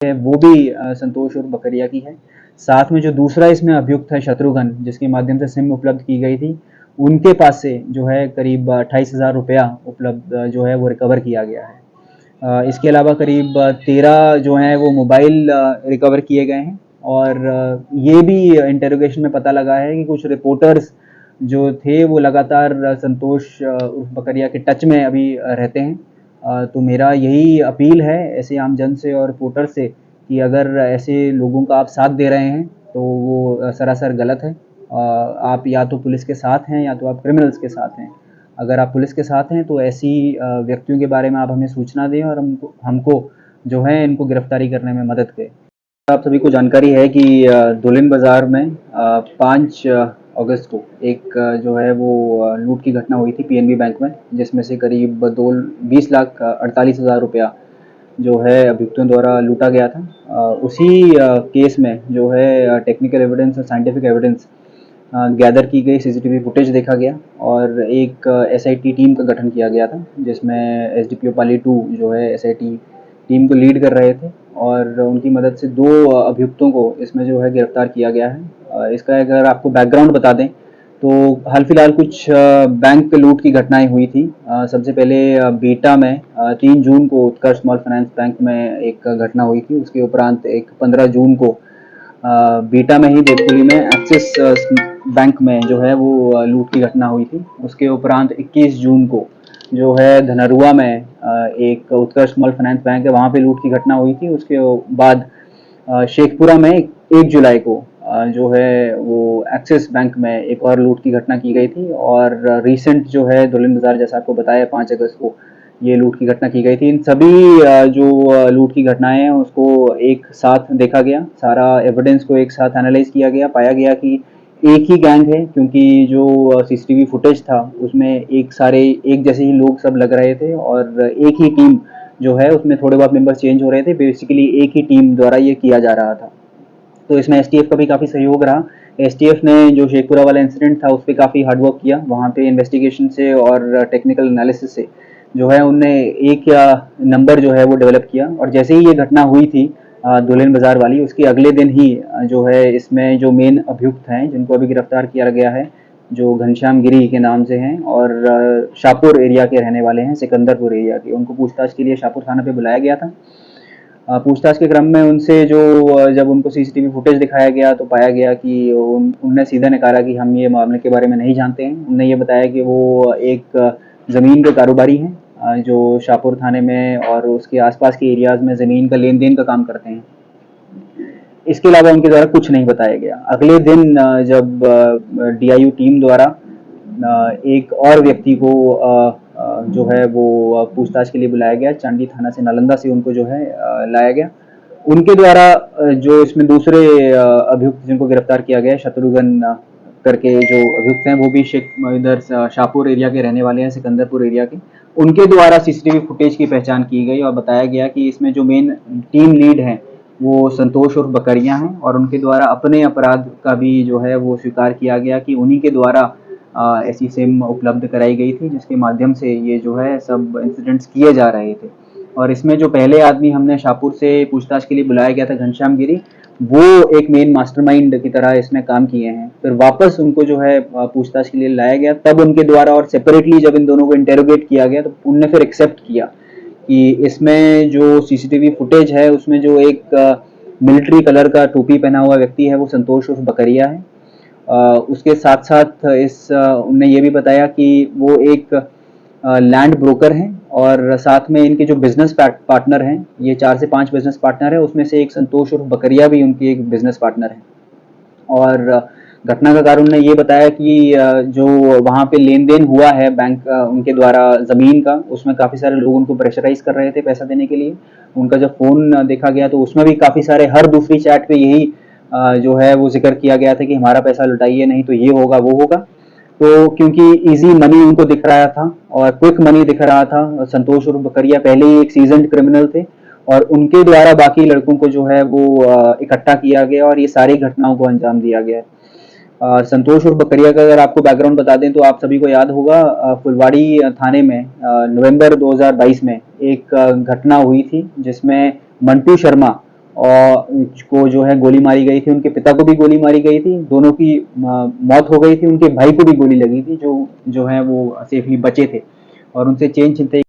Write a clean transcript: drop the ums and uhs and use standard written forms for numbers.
है वो भी संतोष और बकरिया की है। साथ में जो दूसरा इसमें अभियुक्त है शत्रुघ्न, जिसके माध्यम से सिम उपलब्ध की गई थी, उनके पास से जो है करीब 28,000 रुपया उपलब्ध जो है वो रिकवर किया गया है। इसके अलावा करीब 13 जो हैं वो मोबाइल रिकवर किए गए हैं। और ये भी इंटेरोगेशन में पता लगा है कि कुछ रिपोर्टर्स जो थे वो लगातार संतोष उर्फ बकरिया के टच में अभी रहते हैं। तो मेरा यही अपील है ऐसे आम जन से और रिपोर्टर से कि अगर ऐसे लोगों का आप साथ दे रहे हैं तो वो सरासर गलत है। आप या तो पुलिस के साथ हैं या तो आप क्रिमिनल्स के साथ हैं। अगर आप पुलिस के साथ हैं तो ऐसी व्यक्तियों के बारे में आप हमें सूचना दें और हमको जो है इनको गिरफ्तारी करने में मदद करें। आप सभी को जानकारी है कि दुल्हिन बाजार में 5 अगस्त को एक जो है वो लूट की घटना हुई थी पीएनबी बैंक में, जिसमें से करीब 20,48,000 रुपया जो है अभियुक्तों द्वारा लूटा गया था। उसी केस में जो है टेक्निकल एविडेंस और साइंटिफिक एविडेंस गैदर की गई, सीसीटीवी फुटेज देखा गया और एक एसआईटी टीम का गठन किया गया था, जिसमें एसडीपीओ पाली 2 जो है एसआईटी टीम को लीड कर रहे थे और उनकी मदद से 2 अभियुक्तों को इसमें जो है गिरफ्तार किया गया है। इसका अगर आपको बैकग्राउंड बता दें तो हाल फिलहाल कुछ बैंक लूट की घटनाएं हुई थी। सबसे पहले बीटा में 3 जून को उत्कर्ष स्मॉल फाइनेंस बैंक में एक घटना हुई थी। उसके उपरांत एक 15 जून को बीटा में ही देवपुरी में एक्सिस बैंक में जो है वो लूट की घटना हुई थी। उसके उपरांत 21 जून को जो है धनरुआ में एक उत्कर्ष स्मॉल फाइनेंस बैंक है, वहाँ पे लूट की घटना हुई थी। उसके बाद शेखपुरा में 1 जुलाई को जो है वो एक्सिस बैंक में एक और लूट की घटना की गई थी और रिसेंट जो है दुल्हिन बाजार, जैसा आपको बताया, 5 अगस्त को ये लूट की घटना की गई थी। इन सभी जो लूट की घटनाएं हैं उसको एक साथ देखा गया, सारा एविडेंस को एक साथ एनालाइज किया गया, पाया गया कि एक ही गैंग है, क्योंकि जो सीसीटीवी फुटेज था उसमें एक जैसे ही लोग सब लग रहे थे और एक ही टीम जो है उसमें थोड़े बहुत मेंबर चेंज हो रहे थे। बेसिकली एक ही टीम द्वारा ये किया जा रहा था। तो इसमें एसटीएफ का भी काफ़ी सहयोग रहा। एसटीएफ ने जो शेखपुरा वाला इंसिडेंट था उस पर काफ़ी हार्डवर्क किया, वहाँ पे इन्वेस्टिगेशन से और टेक्निकल एनालिसिस से जो है उनने एक नंबर जो है वो डेवलप किया और जैसे ही ये घटना हुई थी दुल्हिन बाजार वाली, उसके अगले दिन ही जो है इसमें जो मेन अभियुक्त हैं जिनको अभी गिरफ्तार किया गया है, जो घनश्याम गिरी के नाम से हैं और शाहपुर एरिया के रहने वाले हैं, सिकंदरपुर एरिया के, उनको पूछताछ के लिए शाहपुर थाना पे बुलाया गया था। पूछताछ के क्रम में उनसे जो जब उनको सीसीटीवी फुटेज दिखाया गया तो पाया गया कि उनने सीधा नकारा कि हम ये मामले के बारे में नहीं जानते हैं। उनने ये बताया कि वो एक ज़मीन के कारोबारी हैं जो शाहपुर थाने में और उसके आसपास के एरियाज़ में ज़मीन का लेन देन का काम करते हैं। इसके अलावा उनके द्वारा कुछ नहीं बताया गया। अगले दिन जब डीआईयू टीम द्वारा एक और व्यक्ति को जो है वो पूछताछ के लिए बुलाया गया, चांदी थाना से, नालंदा से उनको जो है लाया गया। उनके द्वारा जो इसमें दूसरे अभियुक्त जिनको गिरफ्तार किया गया, शत्रुघ्न करके जो अभियुक्त हैं, वो भी इधर शाहपुर एरिया के रहने वाले हैं, सिकंदरपुर एरिया के। उनके द्वारा सीसीटीवी फुटेज की पहचान की गई और बताया गया कि इसमें जो मेन टीम लीड हैं वो संतोष और बकरिया हैं और उनके द्वारा अपने अपराध का भी जो है वो स्वीकार किया गया कि उन्हीं के द्वारा ऐसी सिम उपलब्ध कराई गई थी जिसके माध्यम से ये जो है सब इंसिडेंट्स किए जा रहे थे। और इसमें जो पहले आदमी हमने शाहपुर से पूछताछ के लिए बुलाया गया था, घनश्याम गिरी, वो एक मेन मास्टरमाइंड की तरह इसमें काम किए हैं। फिर वापस उनको जो है पूछताछ के लिए लाया गया, तब उनके द्वारा और सेपरेटली जब इन दोनों को इंटेरोगेट किया गया तो उनने फिर एक्सेप्ट किया कि इसमें जो सीसीटीवी फुटेज है उसमें जो एक मिलिट्री कलर का टोपी पहना हुआ व्यक्ति है वो संतोष उर्फ बकरिया है। उसके साथ साथ उनने ये भी बताया कि वो एक लैंड ब्रोकर हैं और साथ में इनके जो बिजनेस पार्टनर हैं, ये 4 से 5 बिजनेस पार्टनर है, उसमें से एक संतोष उर्फ बकरिया भी उनकी एक बिजनेस पार्टनर है। और घटना का कारण उन्होंने ये बताया कि जो वहाँ पे लेन देन हुआ है बैंक उनके द्वारा ज़मीन का, उसमें काफ़ी सारे लोग उनको प्रेशराइज कर रहे थे पैसा देने के लिए। उनका जब फ़ोन देखा गया तो उसमें भी काफ़ी सारे, हर दूसरी चैट पे यही जो है वो जिक्र किया गया था कि हमारा पैसा लौटाइए, नहीं तो ये होगा वो होगा। तो क्योंकि इजी मनी उनको दिख रहा था और क्विक मनी दिख रहा था, संतोष और बकरिया पहले ही एक सीजन्ड क्रिमिनल थे और उनके द्वारा बाकी लड़कों को जो है वो इकट्ठा किया गया और ये सारी घटनाओं को अंजाम दिया गया। संतोष और बकरिया का अगर आपको बैकग्राउंड बता दें तो आप सभी को याद होगा, फुलवाड़ी थाने में नवंबर 2022 में एक घटना हुई थी जिसमें मंटू शर्मा और को जो है गोली मारी गई थी, उनके पिता को भी गोली मारी गई थी, दोनों की मौत हो गई थी, उनके भाई को भी गोली लगी थी, जो है वो सेफली बचे थे और उनसे चेन छिनतई